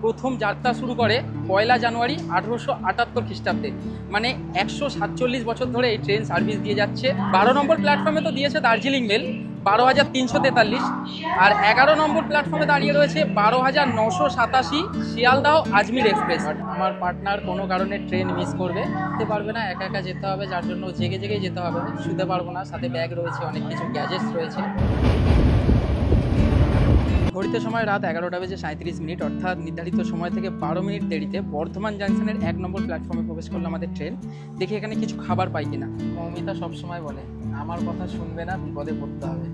প্রথম যাত্রা শুরু করে 1 জানুয়ারি 1878 খ্রিস্টাব্দে। মানে 147 বছর ধরে এই ট্রেন সার্ভিস দিয়ে যাচ্ছে। 12 নম্বর প্ল্যাটফর্মে তো দিয়েছে দার্জিলিং মেল 12,343, আর 11 নম্বর প্ল্যাটফর্মে দাঁড়িয়ে রয়েছে 12,987 শিয়ালদাহ আজমির এক্সপ্রেস। আমার পার্টনার কোনো কারণে ট্রেন মিস করবে, যেতে পারবে না, একা একা যেতে হবে, যার জন্য জেগে জেগেই যেতে হবে। শুতে পারবো না, সাথে ব্যাগ রয়েছে, অনেক কিছু গ্যাজেটস রয়েছে। ঘড়িতে সময় রাত 11:37, অর্থাৎ নির্ধারিত সময় থেকে 12 মিনিট দেরিতে বর্ধমান জাংশনের 1 নম্বর প্ল্যাটফর্মে প্রবেশ করলো আমাদের ট্রেন। দেখি এখানে কিছু খাবার পাই কিনা। মৌমিতা সবসময় বলে আমার কথা শুনবে না, বিপদে পড়তে হবে।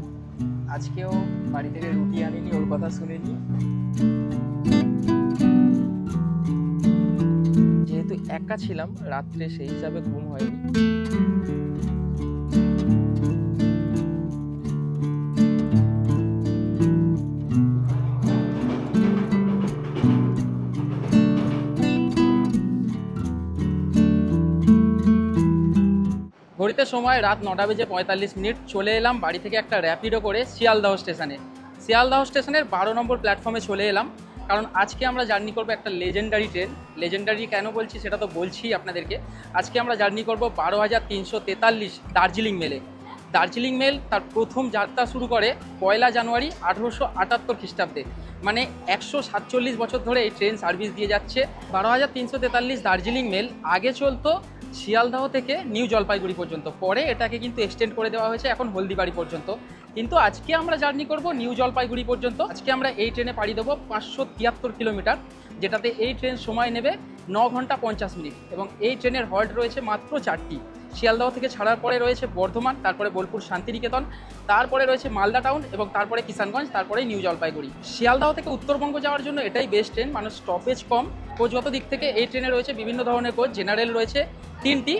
আজকেও বাড়ি থেকে রুটি আনিনি, ওর কথা শুনিনি। যেহেতু একা ছিলাম রাত্রে, সেই হিসাবে ঘুম হয়নি। ঘড়িতে সময় রাত 9:45। চলে এলাম বাড়ি থেকে একটা র্যাপিডো করে শিয়ালদাহ স্টেশনে। শিয়ালদাহ স্টেশনের 12 নম্বর প্ল্যাটফর্মে চলে এলাম, কারণ আজকে আমরা জার্নি করব একটা লেজেন্ডারি ট্রেন। লেজেন্ডারি কেন বলছি সেটা তো বলছি আপনাদেরকে। আজকে আমরা জার্নি করব 12,343 দার্জিলিং মেলে। দার্জিলিং মেল তার প্রথম যাত্রা শুরু করে 1 জানুয়ারি 1878 খ্রিস্টাব্দে। মানে 147 বছর ধরে এই ট্রেন সার্ভিস দিয়ে যাচ্ছে। 12,343 দার্জিলিং মেল আগে চলতো শিয়ালদাহ থেকে নিউ জলপাইগুড়ি পর্যন্ত, পরে এটাকে কিন্তু এক্সটেন্ড করে দেওয়া হয়েছে এখন হলদিবাড়ি পর্যন্ত। কিন্তু আজকে আমরা জার্নি করব নিউ জলপাইগুড়ি পর্যন্ত। আজকে আমরা এই ট্রেনে পাড়ি দেবো 573 কিলোমিটার, যেটাতে এই ট্রেন সময় নেবে 9 ঘন্টা 50 মিনিট। এবং এই ট্রেনের হল্ট রয়েছে মাত্র 4টি। শিয়ালদাহ থেকে ছাড়ার পরে রয়েছে বর্ধমান, তারপরে বোলপুর শান্তিনিকেতন, তারপরে রয়েছে মালদা টাউন এবং তারপরে কিষানগঞ্জ, তারপরে নিউ জলপাইগুড়ি। শিয়ালদাহ থেকে উত্তরবঙ্গ যাওয়ার জন্য এটাই বেস্ট ট্রেন, মানুষ স্টপেজ কম। কোচগত দিক থেকে এই ট্রেনে রয়েছে বিভিন্ন ধরনের কোচ। জেনারেল রয়েছে 3টি,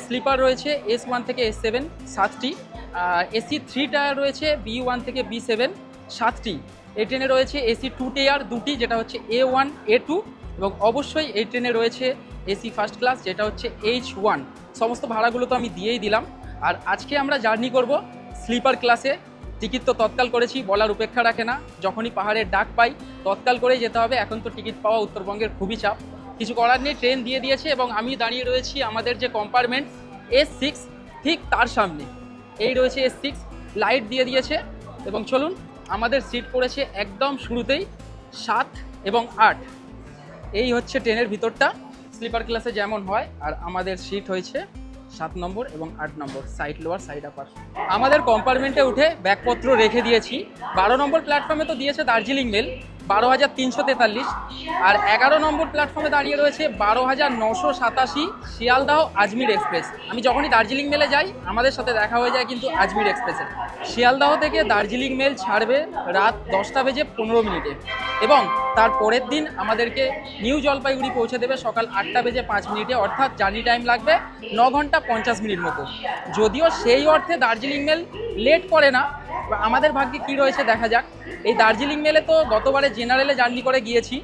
স্লিপার রয়েছে S1 থেকে S7 7টি, AC 3 টায়ার রয়েছে B1 থেকে B7 7টি। এই ট্রেনে রয়েছে AC 2 টায়ার 2টি, যেটা হচ্ছে A1 A2, এবং অবশ্যই এই ট্রেনে রয়েছে AC ফার্স্ট ক্লাস, যেটা হচ্ছে H1। সমস্ত ভাড়াগুলো তো আমি দিয়েই দিলাম। আর আজকে আমরা জার্নি করব স্লিপার ক্লাসে। টিকিট তো তৎকাল করেছি, বলার উপেক্ষা রাখে না, যখনই পাহাড়ের ডাক পাই তৎকাল করেই যেতে হবে। এখন তো টিকিট পাওয়া উত্তরবঙ্গের খুবই চাপ, কিছু করার নেই, ট্রেন দিয়ে দিয়েছে। এবং আমি দাঁড়িয়ে রয়েছি আমাদের যে কম্পার্টমেন্ট S6, ঠিক তার সামনে। এই রয়েছে S6, লাইট দিয়ে দিয়েছে। এবং চলুন, আমাদের সিট পড়েছে একদম শুরুতেই 7 এবং 8। এই হচ্ছে ট্রেনের ভিতরটা স্লিপার ক্লাসে যেমন হয়। আর আমাদের সিট হয়েছে 7 নম্বর এবং 8 নম্বর, সাইড লোয়ার সাইড আপার। আমাদের কম্পার্টমেন্টে উঠে ব্যাগপত্র রেখে দিয়েছি। 12 নম্বর প্ল্যাটফর্মে তো দিয়েছে দার্জিলিং মেল 12,343, আর 11 নম্বর প্ল্যাটফর্মে দাঁড়িয়ে রয়েছে 12,987 শিয়ালদাহ আজমির এক্সপ্রেস। আমি যখনই দার্জিলিং মেলে যাই আমাদের সাথে দেখা হয়ে যায় কিন্তু আজমির এক্সপ্রেসের। শিয়ালদাহ থেকে দার্জিলিং মেল ছাড়বে রাত 10:15 এবং তার পরের দিন আমাদেরকে নিউ জলপাইগুড়ি পৌঁছে দেবে সকাল 8:05। অর্থাৎ জার্নি টাইম লাগবে 9 ঘন্টা 50 মিনিট মতো। যদিও সেই অর্থে দার্জিলিং মেল লেট করে না, আমাদের ভাগ্যে কি রয়েছে দেখা যাক। এই দার্জিলিং মেলে তো গতবারে জেনারেলে জার্নি করে গিয়েছি,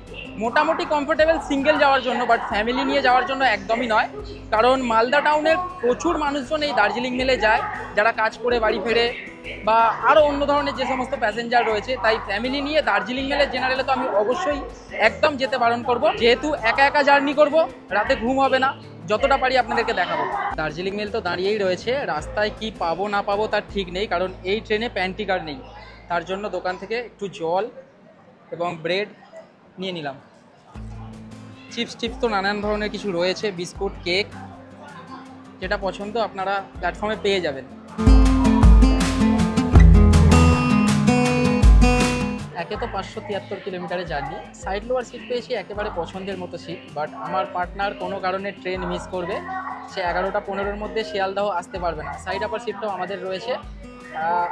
মোটামুটি কমফোর্টেবল সিঙ্গেল যাওয়ার জন্য, বাট ফ্যামিলি নিয়ে যাওয়ার জন্য একদমই নয়। কারণ মালদা টাউনের প্রচুর মানুষজন এই দার্জিলিং মেলে যায়, যারা কাজ করে বাড়ি ফেরে বা আরও অন্য ধরনের যে সমস্ত প্যাসেঞ্জার রয়েছে। তাই ফ্যামিলি নিয়ে দার্জিলিং মেলের জেনারেলে তো আমি অবশ্যই একদম যেতে বারণ করব। যেহেতু একা একা জার্নি করব, রাতে ঘুম হবে না, যতটা পারি আপনাদেরকে দেখাবো। দার্জিলিং মেল তো দাঁড়িয়েই রয়েছে, রাস্তায় কি পাবো না পাবো তার ঠিক নেই, কারণ এই ট্রেনে প্যান্ট্রি কার নেই। তার জন্য দোকান থেকে একটু জল এবং ব্রেড নিয়ে নিলাম। চিপস টিপস তো নানান ধরনের কিছু রয়েছে, বিস্কুট, কেক, যেটা পছন্দ আপনারা প্ল্যাটফর্মে পেয়ে যাবেন। একে তো 573 কিলোমিটারের জার্নি, সাইড লোয়ার সিট পেয়েছি একেবারে পছন্দের মতো সিট। বাট আমার পার্টনার কোনো কারণে ট্রেন মিস করবে, সে 11:15 মধ্যে শিয়ালদাহ আসতে পারবে না। সাইড আপার সিটটাও আমাদের রয়েছে,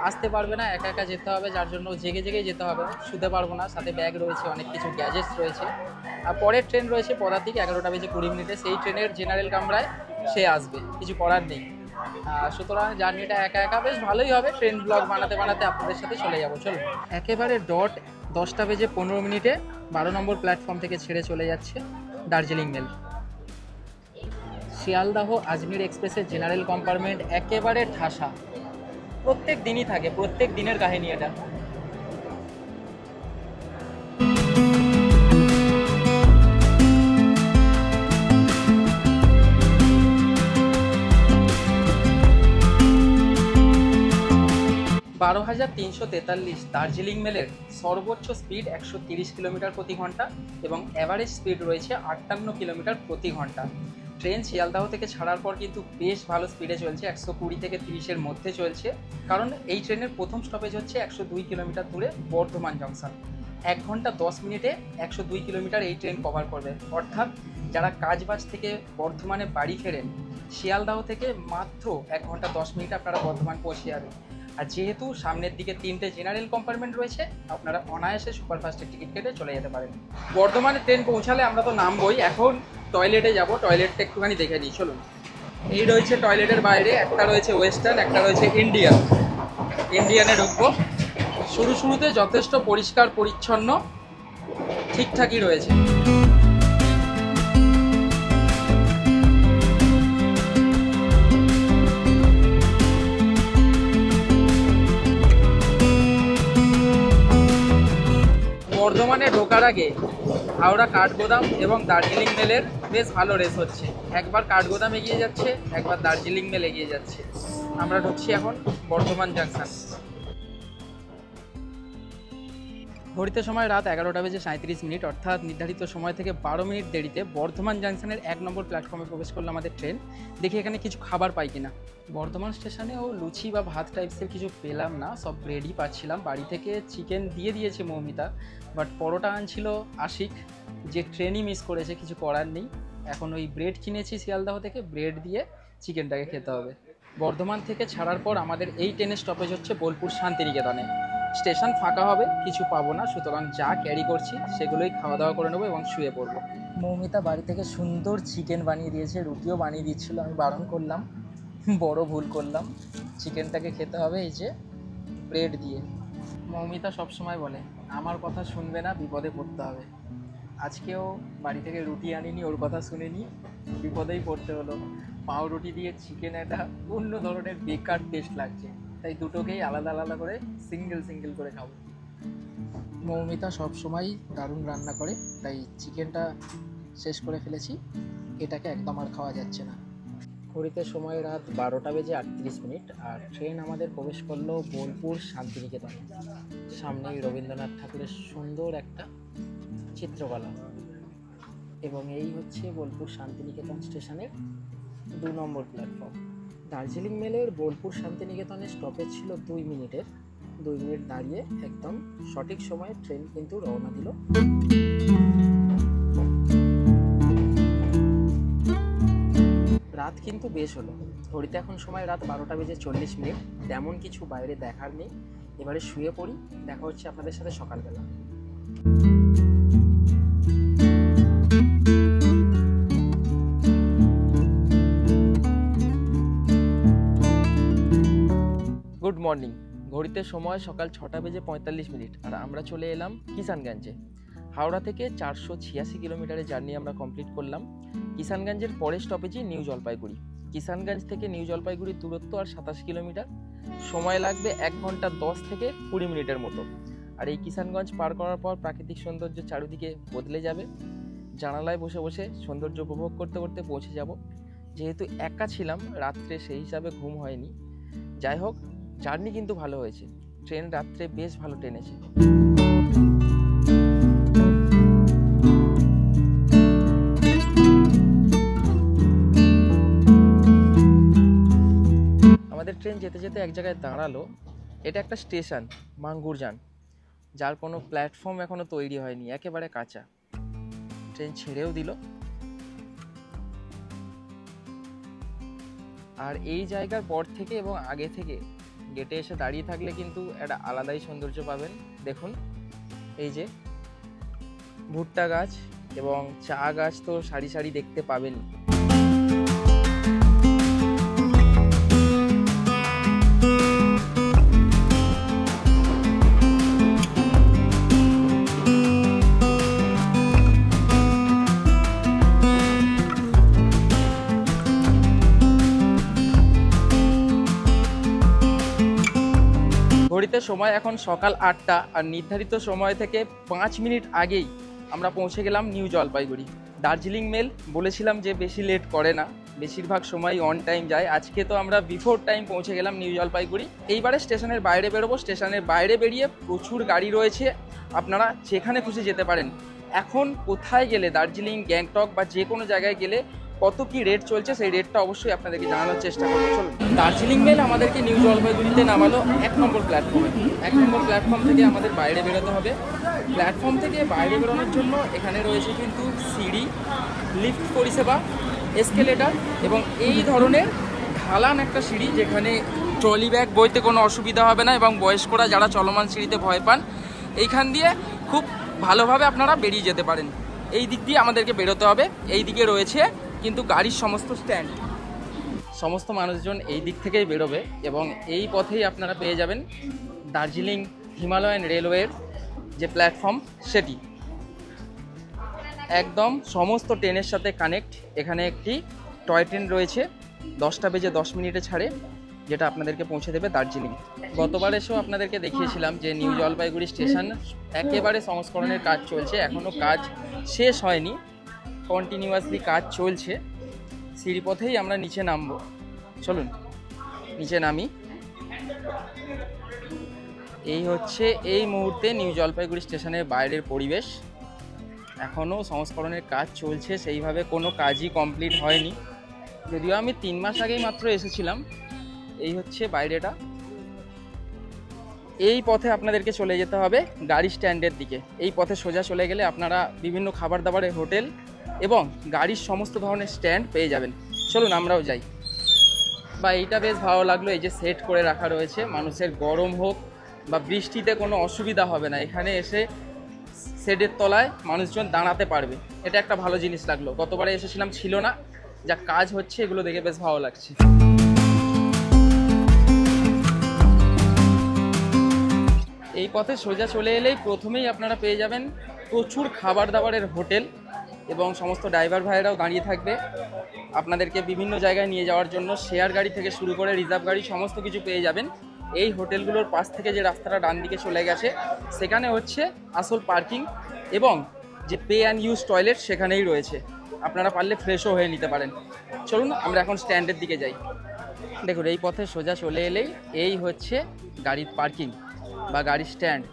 আসতে পারবে না, একা একা যেতে হবে, যার জন্য জেগে জেগেই যেতে হবে। শুতে পারবো না, সাথে ব্যাগ রয়েছে, অনেক কিছু গ্যাজেটস রয়েছে। আর পরের ট্রেন রয়েছে পদাতিক 11:20, সেই ট্রেনের জেনারেল কামরায় সে আসবে, কিছু করার নেই। সুতরাং জার্নিটা একা একা বেশ ভালোই হবে। ট্রেন ব্লগ বানাতে বানাতে আপনাদের সাথে চলে যাবো। চলুন, একেবারে ডট 10:15 12 নম্বর প্ল্যাটফর্ম থেকে ছেড়ে চলে যাচ্ছে দার্জিলিং মেল। শিয়ালদাহ আজমির এক্সপ্রেসের জেনারেল কম্পার্টমেন্ট একেবারে ঠাসা, প্রত্যেক দিনই থাকে, প্রত্যেক দিনের কাহিনী এটা। 6343 দার্জিলিং মেলের সর্বোচ্চ স্পিড 130 কিলোমিটার প্রতি ঘন্টা এবং অ্যাভারেজ স্পিড রয়েছে 58 কিলোমিটার প্রতি ঘন্টা। ট্রেন শিয়ালদাহ থেকে ছাড়ার পর কিন্তু বেশ ভালো স্পিডে চলছে, 120 থেকে 30-এর মধ্যে চলছে। কারণ এই ট্রেনের প্রথম স্টপেজ হচ্ছে 102 কিলোমিটার দূরে বর্ধমান জংশন। 1 ঘন্টা 10 মিনিটে 102 কিলোমিটার এই ট্রেন কভার করবে। অর্থাৎ যারা কাজবাজ থেকে বর্ধমানে বাড়ি ফেরেন, শিয়ালদাহ থেকে মাত্র 1 ঘন্টা 10 মিনিটে আপনারা বর্ধমান পৌঁছে যাবেন। আর যেহেতু সামনের দিকে 3টে জেনারেল কম্পার্টমেন্ট রয়েছে, আপনারা অনায়াসে সুপারফাস্টের টিকিট কেটে চলে যেতে পারেন। বর্ধমানে ট্রেন পৌঁছালে আমরা তো নামবই, এখন টয়লেটে যাব। টয়লেটটা একটুখানি দেখে নিই, চলুন। এই রয়েছে টয়লেটের বাইরে, একটা রয়েছে ওয়েস্টার্ন, একটা রয়েছে ইন্ডিয়ান। ইন্ডিয়ানে ঢুকবো। শুরুতে যথেষ্ট পরিষ্কার পরিচ্ছন্ন, ঠিকঠাকই রয়েছে। বর্ধমানে ঢোকার আগে হাওড়া কাঠগোদাম এবং দার্জিলিং মেলের বেশ ভালো রেস হচ্ছে। একবার কাঠগোদাম এগিয়ে যাচ্ছে, একবার দার্জিলিং মেল এগিয়ে যাচ্ছে। আমরা ঢুকছি এখন বর্ধমান জাংশন। ঘড়িতে সময় রাত 11:37, অর্থাৎ নির্ধারিত সময় থেকে 12 মিনিট দেরিতে বর্ধমান জাংশনের 1 নম্বর প্ল্যাটফর্মে প্রবেশ করলো আমাদের ট্রেন। দেখি এখানে কিছু খাবার পাই কিনা। বর্ধমান স্টেশনেও লুচি বা ভাত টাইপসের কিছু পেলাম না, সব ব্রেডই পাচ্ছিলাম। বাড়ি থেকে চিকেন দিয়ে দিয়েছে মৌমিতা, বাট পরোটা আনছিল আশিক, যে ট্রেনই মিস করেছে, কিছু করার নেই। এখন ওই ব্রেড কিনেছি শিয়ালদাহ থেকে, ব্রেড দিয়ে চিকেনটাকে খেতে হবে। বর্ধমান থেকে ছাড়ার পর আমাদের এই ট্রেনের স্টপেজ হচ্ছে বোলপুর শান্তিনিকেতনে। স্টেশন ফাঁকা হবে, কিছু পাবো না, সুতরাং যা ক্যারি করছি সেগুলোই খাওয়া দাওয়া করে নেবো এবং শুয়ে পড়বো। মৌমিতা বাড়ি থেকে সুন্দর চিকেন বানিয়ে দিয়েছে, রুটিও বানিয়ে দিচ্ছিল। আমি বারণ করলাম, বড় ভুল করলাম। চিকেনটাকে খেতে হবে এই যে ব্রেড দিয়ে। মৌমিতা সবসময় বলে আমার কথা শুনবে না, বিপদে পড়তে হবে। আজকেও বাড়ি থেকে রুটি আনিনি, ওর কথা শুনিনি, বিপদেই পড়তে হলো। পাউরুটি দিয়ে চিকেন একটা অন্য ধরনের বেকার টেস্ট লাগছে, তাই দুটোকেই আলাদা আলাদা করে সিঙ্গেল করে খাবো। মৌমিতা সবসময় দারুণ রান্না করে, তাই চিকেনটা শেষ করে ফেলেছি। এটাকে একদম আর খাওয়া যাচ্ছে না। ঘড়িতে সময় রাত 12:38 আর ট্রেন আমাদের প্রবেশ করলো বোলপুর শান্তিনিকেতনে। সামনেই রবীন্দ্রনাথ ঠাকুরের সুন্দর একটা চিত্রকলা, এবং এই হচ্ছে বোলপুর শান্তিনিকেতন স্টেশনের 2 নম্বর প্ল্যাটফর্ম। দার্জিলিং মেলের বোলপুর শান্তিনিকেতনের স্টপেজ ছিল 2 মিনিটের। 2 মিনিট দাঁড়িয়ে একদম সঠিক সময়ে ট্রেন কিন্তু রওনা দিল। রাত কিন্তু বেশ হলো। ঘড়িতে এখন সময় রাত 12:40। তেমন কিছু বাইরে দেখার নেই, এবারে শুয়ে পড়ি। দেখা হচ্ছে আপনাদের সাথে সকালবেলা। Good morning. ঘড়িতে সময় সকাল 6:45 আর আমরা চলে এলাম কিষানগঞ্জে। হাওড়া থেকে 486 কিলোমিটারের জার্নি আমরা কমপ্লিট করলাম। কিষানগঞ্জের পরের স্টপেজই নিউ জলপাইগুড়ি। কিষানগঞ্জ থেকে নিউ জলপাইগুড়ির দূরত্ব আর 27 কিলোমিটার। সময় লাগবে 1 ঘন্টা 10 থেকে 20 মিনিটের মতো। আর এই কিষানগঞ্জ পার করার পর প্রাকৃতিক সৌন্দর্য চারিদিকে বদলে যাবে। জানালায় বসে বসে সৌন্দর্য উপভোগ করতে করতে পৌঁছে যাব। যেহেতু একা ছিলাম রাত্রে, সেই হিসাবে ঘুম হয়নি। যাই হোক, জার্নি কিন্তু ভালো হয়েছে। ট্রেন রাত্রে বেশ ভালো টেনেছে। আমাদের ট্রেন যেতে যেতে এক জায়গায় দাঁড়ালো। এটা একটা স্টেশন, মাঙ্গুরজান, যার কোনো প্ল্যাটফর্ম এখনো তৈরি হয়নি, একেবারে কাঁচা। ট্রেন ছেড়েও দিল। আর এই জায়গার পর থেকে এবং আগে থেকে গেটে এসে দাঁড়িয়ে থাকলে কিন্তু একটা আলাদাই সৌন্দর্য পাবেন। দেখুন, এই যে ভুট্টা গাছ এবং চা গাছ তো সারি সারি দেখতে পাবেনই। ঘড়িতে সময় এখন সকাল 8টা আর নির্ধারিত সময় থেকে 5 মিনিট আগেই আমরা পৌঁছে গেলাম নিউ জলপাইগুড়ি। দার্জিলিং মেল বলেছিলাম যে বেশি লেট করে না, বেশিরভাগ সময় অন টাইম যায়। আজকে তো আমরা বিফোর টাইম পৌঁছে গেলাম নিউ জলপাইগুড়ি। এইবারে স্টেশনের বাইরে বেরোবো। স্টেশনের বাইরে বেরিয়ে প্রচুর গাড়ি রয়েছে, আপনারা যেখানে খুশি যেতে পারেন। এখন কোথায় গেলে, দার্জিলিং, গ্যাংটক বা যে কোনো জায়গায় গেলে কত কি রেট চলছে সেই রেটটা অবশ্যই আপনাদেরকে জানানোর চেষ্টা করবো। চলুন। দার্জিলিং মেল আমাদেরকে নিউ জলপাইগুড়িতে নামালো 1 নম্বর প্ল্যাটফর্মে। 1 নম্বর প্ল্যাটফর্ম থেকে আমাদের বাইরে বেরোতে হবে। প্ল্যাটফর্ম থেকে বাইরে বেরোনোর জন্য এখানে রয়েছে কিন্তু সিঁড়ি, লিফট পরিষেবা, এসকেলেটার এবং এই ধরনের ঢালান একটা সিঁড়ি, যেখানে ট্রলি ব্যাগ বইতে কোনো অসুবিধা হবে না এবং বয়স্করা যারা চলমান সিঁড়িতে ভয় পান এইখান দিয়ে খুব ভালোভাবে আপনারা বেরিয়ে যেতে পারেন। এই দিক দিয়ে আমাদেরকে বেরোতে হবে। এই দিকে রয়েছে কিন্তু গাড়ির সমস্ত স্ট্যান্ড, সমস্ত মানুষজন এই দিক থেকেই বেরোবে এবং এই পথেই আপনারা পেয়ে যাবেন দার্জিলিং হিমালয়ান রেলওয়ের যে প্ল্যাটফর্ম সেটি। একদম সমস্ত ট্রেনের সাথে কানেক্ট। এখানে একটি টয় ট্রেন রয়েছে, 10টা বেজে 10 মিনিটে ছাড়ে, যেটা আপনাদেরকে পৌঁছে দেবে দার্জিলিং। গতবার এসেও আপনাদেরকে দেখিয়েছিলাম যে নিউ জলপাইগুড়ি স্টেশন একেবারে সংস্করণের কাজ চলছে, এখনও কাজ শেষ হয়নি, কন্টিনিউয়াসলি কাজ চলছে। সিঁড়িপথেই আমরা নিচে নামবো। চলুন নিচে নামি। এই হচ্ছে এই মুহূর্তে নিউ জলপাইগুড়ি স্টেশনের বাইরের পরিবেশ। এখনও সংস্করণের কাজ চলছে, সেইভাবে কোনো কাজই কমপ্লিট হয়নি, যদিও আমি 3 মাস আগেই মাত্র এসেছিলাম। এই হচ্ছে বাইরেটা। এই পথে আপনাদেরকে চলে যেতে হবে গাড়ি স্ট্যান্ডের দিকে। এই পথে সোজা চলে গেলে আপনারা বিভিন্ন খাবার দাবারের হোটেল এবং গাড়ির সমস্ত ধরনের স্ট্যান্ড পেয়ে যাবেন। চলুন আমরাও যাই। বা এইটা বেশ ভালো লাগলো, এই যে সেট করে রাখা রয়েছে, মানুষের গরম হোক বা বৃষ্টিতে কোনো অসুবিধা হবে না, এখানে এসে শেডের তলায় মানুষজন দাঁড়াতে পারবে। এটা একটা ভালো জিনিস লাগলো, গতবারে এসেছিলাম ছিল না। যা কাজ হচ্ছে এগুলো দেখে বেশ ভালো লাগছে। এই পথে সোজা চলে এলেই প্রথমেই আপনারা পেয়ে যাবেন প্রচুর খাবার দাবারের হোটেল এবং সমস্ত ড্রাইভার ভাইয়েরাও দাঁড়িয়ে থাকবে আপনাদেরকে বিভিন্ন জায়গায় নিয়ে যাওয়ার জন্য। শেয়ার গাড়ি থেকে শুরু করে রিজার্ভ গাড়ি সমস্ত কিছু পেয়ে যাবেন। এই হোটেলগুলোর পাশ থেকে যে রাস্তাটা ডান দিকে চলে গেছে সেখানে হচ্ছে আসল পার্কিং এবং যে পে অ্যান্ড ইউজ টয়লেট সেখানেই রয়েছে, আপনারা পারলে ফ্রেশও হয়ে নিতে পারেন। চলুন আমরা এখন স্ট্যান্ডের দিকে যাই। দেখুন এই পথে সোজা চলে এলেই এই হচ্ছে গাড়ির পার্কিং বা গাড়ির স্ট্যান্ড।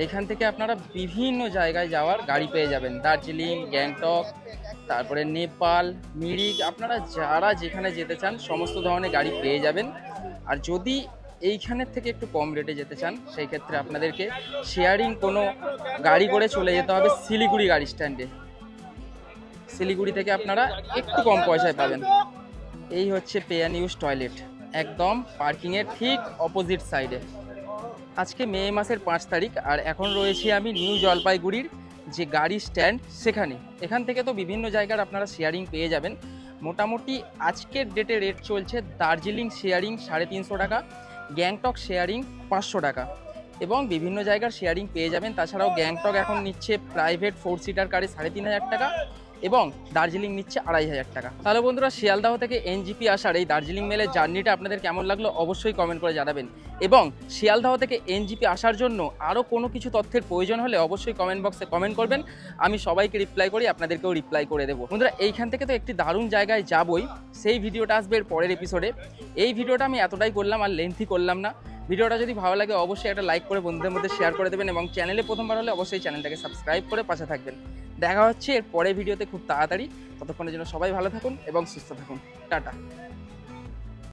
এইখান থেকে আপনারা বিভিন্ন জায়গায় যাওয়ার গাড়ি পেয়ে যাবেন, দার্জিলিং, গ্যাংটক, তারপরে নেপাল, মিরিক, আপনারা যারা যেখানে যেতে চান সমস্ত ধরনের গাড়ি পেয়ে যাবেন। আর যদি এইখানের থেকে একটু কম রেটে যেতে চান সেই ক্ষেত্রে আপনাদেরকে শেয়ারিং কোনো গাড়ি করে চলে যেতে হবে শিলিগুড়ি গাড়ি স্ট্যান্ডে। শিলিগুড়ি থেকে আপনারা একটু কম পয়সায় পাবেন। এই হচ্ছে পে অ্যান্ড ইউজ টয়লেট, একদম পার্কিংয়ের ঠিক অপোজিট সাইডে। আজকে মে মাসের 5 তারিখ আর এখন রয়েছি আমি নিউ জলপাইগুড়ির যে গাড়ি স্ট্যান্ড সেখানে। এখান থেকে তো বিভিন্ন জায়গার আপনারা শেয়ারিং পেয়ে যাবেন। মোটামুটি আজকের ডেটে রেট চলছে দার্জিলিং শেয়ারিং 350 টাকা, গ্যাংটক শেয়ারিং 500 টাকা এবং বিভিন্ন জায়গার শেয়ারিং পেয়ে যাবেন। তাছাড়াও গ্যাংটক এখন নিচ্ছে প্রাইভেট 4 সিটার গাড়ি 3500 টাকা এবং দার্জিলিং নিচ্ছে 2500 টাকা। তাহলে বন্ধুরা, শিয়ালদাহ থেকে এনজিপি আসার এই দার্জিলিং মেলের জার্নিটা আপনাদের কেমন লাগলো অবশ্যই কমেন্ট করে জানাবেন এবং শিয়ালদাহ থেকে এনজিপি আসার জন্য আরও কোনো কিছু তথ্যের প্রয়োজন হলে অবশ্যই কমেন্ট বক্সে কমেন্ট করবেন। আমি সবাইকে রিপ্লাই করি, আপনাদেরকেও রিপ্লাই করে দেবো। বন্ধুরা, এইখান থেকে তো একটি দারুণ জায়গায় যাবই, সেই ভিডিওটা আসবে এর পরের এপিসোডে। এই ভিডিওটা আমি এতটাই করলাম, আর লেন্থি করলাম না। ভিডিওটা যদি ভালো লাগে অবশ্যই একটা লাইক করে বন্ধুদের মধ্যে শেয়ার করে দেবেন এবং চ্যানেলে প্রথমবার হলে অবশ্যই চ্যানেলটাকে সাবস্ক্রাইব করে পাশে থাকবেন। দেখা হচ্ছে এর পরের ভিডিওতে খুব তাড়াতাড়ি। ততক্ষণের জন্য সবাই ভালো থাকুন এবং সুস্থ থাকুন। টাটা।